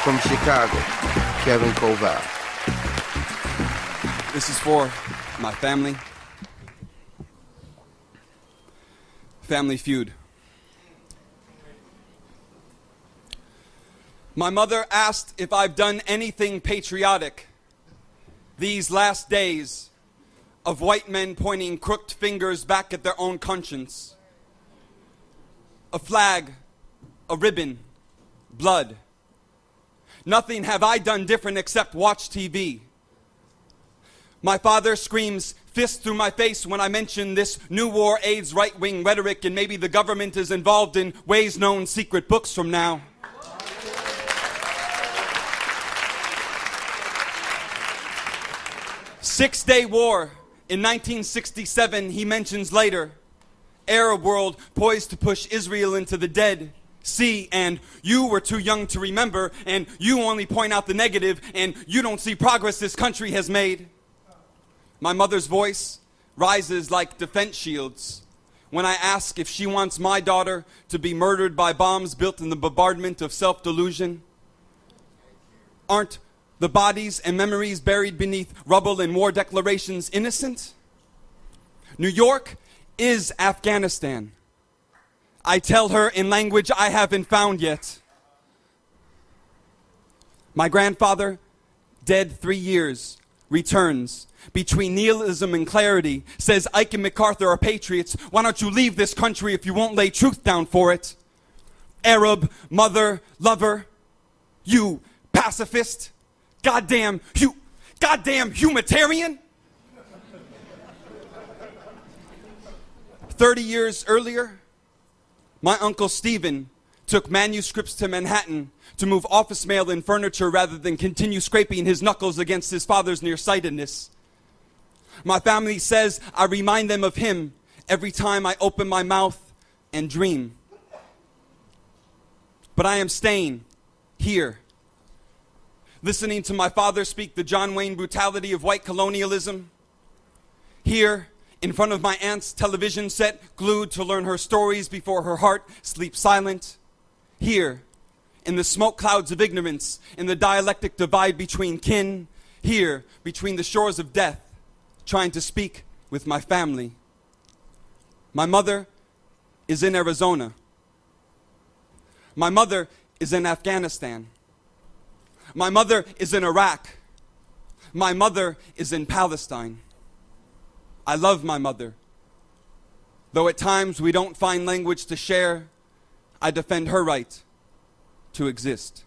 From Chicago, Kevin Coval. This is for my family. Family Feud. My mother asked if I've done anything patriotic these last days of white men pointing crooked fingers back at their own conscience. A flag, a ribbon, blood. Nothing have I done different except watch TV. My father screams fist through my face when I mention this new war aids right-wing rhetoric, and maybe the government is involved in ways known secret books from now. Six-Day War in 1967, he mentions later. Arab world poised to push Israel into the Dead Sea, and you were too young to remember, and you only point out the negative, and you don't see progress this country has made. My mother's voice rises like defense shields when I ask if she wants my daughter to be murdered by bombs built in the bombardment of self-delusion. Aren't the bodies and memories buried beneath rubble and war declarations innocent? New York is Afghanistan. I tell her in language I haven't found yet. My grandfather, dead 3 years, returns. Between nihilism and clarity, says Ike and MacArthur are patriots. Why don't you leave this country if you won't lay truth down for it? Arab, mother, lover, you pacifist, goddamn humanitarian. 30 years earlier, my Uncle Stephen took manuscripts to Manhattan to move office mail and furniture rather than continue scraping his knuckles against his father's nearsightedness. My family says I remind them of him every time I open my mouth and dream. But I am staying here, listening to my father speak the John Wayne brutality of white colonialism. Here, in front of my aunt's television set, glued to learn her stories before her heart sleeps silent. Here, in the smoke clouds of ignorance, in the dialectic divide between kin. Here, between the shores of death, trying to speak with my family. My mother is in Arizona. My mother is in Afghanistan. My mother is in Iraq. My mother is in Palestine. I love my mother. Though at times we don't find language to share, I defend her right to exist.